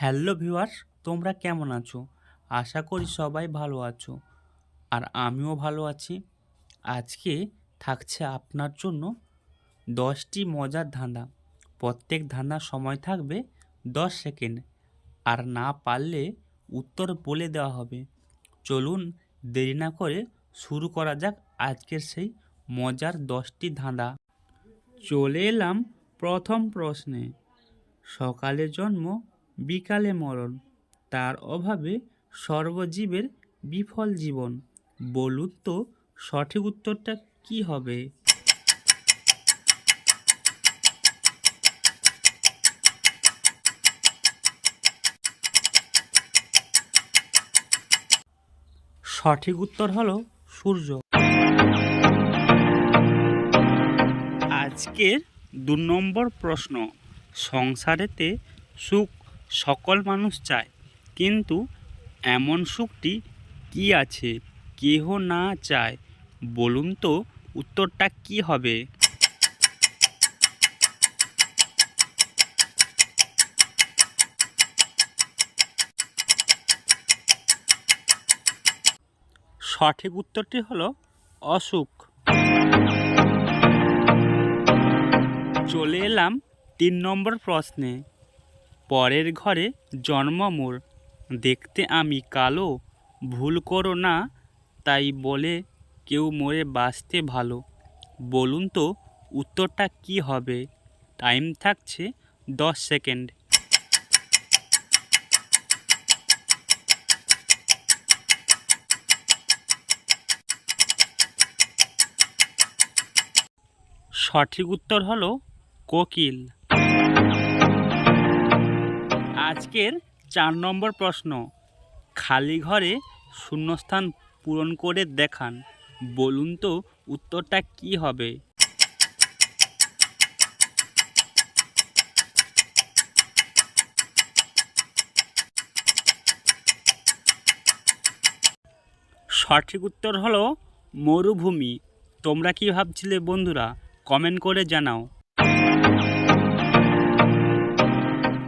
Hello viewers, তোমরা কেমন আছো? আশা করি সবাই ভালো আছো। আর আমিও ভালো আছি। আজকে থাকছে আপনার জন্য 10টি মজার ধাঁধা। প্রত্যেক ধাঁধার সময় থাকবে 10 সেকেন্ড। আর না পারলে উত্তর বলে দেওয়া হবে। চলুন দেরি না করে শুরু করা যাক আজকের সেই মজার 10টি ধাঁধা। চলে এলাম প্রথম প্রশ্নে। সকালে জন্ম বিকালে মরণ, তার অভাবে সর্বজীবের বিফল জীবন। বলুন তো সঠিক উত্তরটা কি হবে? সঠিক উত্তর হলো সূর্য। আজকের 2 নম্বর প্রশ্ন। সংসারেতে সুখ সকল মানুষ চায়, কিন্তু এমন সুখটি কি আছে কেহ না চায়? বলুন তো উত্তরটা কি হবে? সঠিক উত্তরটি হলো অসুখ। চলে এলাম 3 নম্বর প্রশ্নে। পরের ঘরে জন্ম মোর, দেখতে আমি কালো, ভুল করো না তাই বলে কেউ মরে বাঁচতে ভালো। বলুন তো উত্তরটা কি হবে? টাইম থাকছে 10 সেকেন্ড। সঠিক উত্তর হলো কোকিল। আজকের 4 নম্বর প্রশ্ন। খালি ঘরে শূন্যস্থান পূরণ করে দেখান। বলুন তো উত্তরটা কি হবে? সঠিক উত্তর হলো মরুভূমি। তোমরা কি ভাবছিলে বন্ধুরা? কমেন্ট করে জানাও।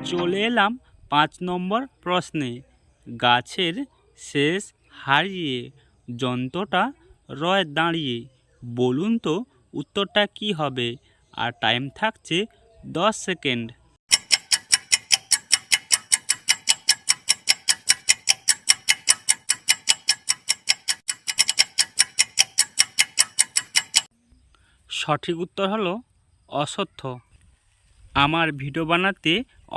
চলে এলাম 5 নম্বর প্রশ্নে। গাছের শেষ হারিয়ে যন্ত্রটা রয় দাঁড়িয়ে। বলুন তো উত্তরটা কি হবে? আর টাইম থাকছে 10 সেকেন্ড। সঠিক উত্তর হলো অশ্বত্থ। আমার ভিডিও বানাতে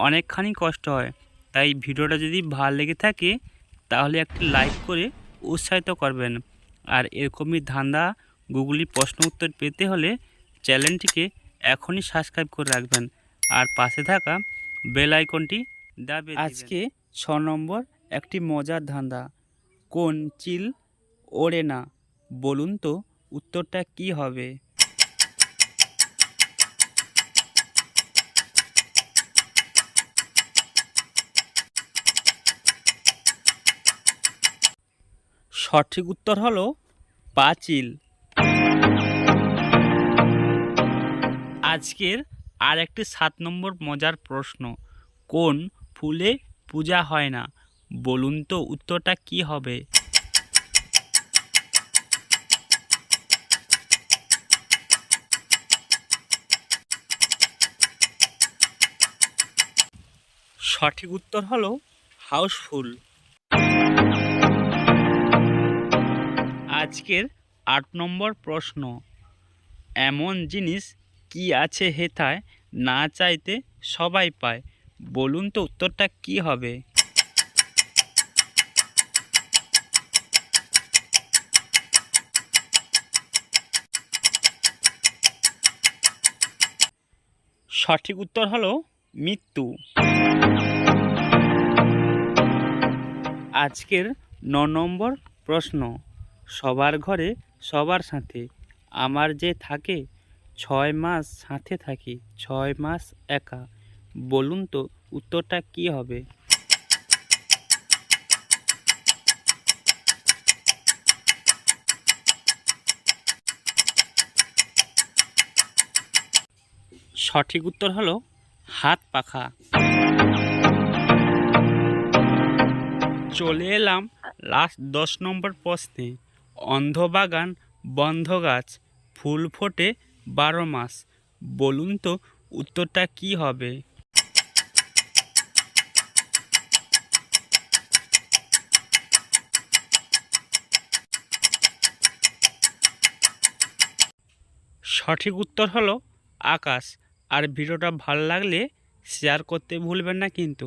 অনেকখানি কষ্ট হয়, তাই ভিডিওটা যদি ভালো লেগে থাকে তাহলে একটি লাইক করে উৎসাহিত করবেন। আর এরকমই ধাঁধা গুগলি প্রশ্ন উত্তর পেতে হলে চ্যানেলটিকে এখনই সাবস্ক্রাইব করে রাখবেন আর পাশে থাকা বেল আইকনটি দাবিয়ে দিবেন। আজকে 6 নম্বর একটি মজার ধাঁধা। কোন চিল ওড়ে না? বলুন তো উত্তরটা কি হবে? সঠিক উত্তর হলো পাঁচিল। আজকের আর একটি 7 নম্বর মজার প্রশ্ন। কোন ফুলে পূজা হয় না? বলুন তো উত্তরটা কি হবে? সঠিক উত্তর হলো হাউসফুল। আজকের 8 নম্বর প্রশ্ন। এমন জিনিস কি আছে হেথায় না চাইতে সবাই পায়? বলুন তো উত্তরটা কি হবে? সঠিক উত্তর হলো মৃত্যু। আজকের 9 নম্বর প্রশ্ন। সবার ঘরে সবার সাথে আমার যে থাকে, 6 মাস সাথে থাকি 6 মাস একা। বলুন তো উত্তরটা কি হবে? সঠিক উত্তর হলো হাত পাখা। চলে এলাম লাস্ট 10 নম্বর প্রশ্নে। অন্ধ বাগান বন্ধ গাছ, ফুল ফোটে 12 মাস। বলুন তো উত্তরটা কি হবে? সঠিক উত্তর হলো আকাশ। আর ভিডিওটা ভালো লাগলে শেয়ার করতে ভুলবেন না কিন্তু।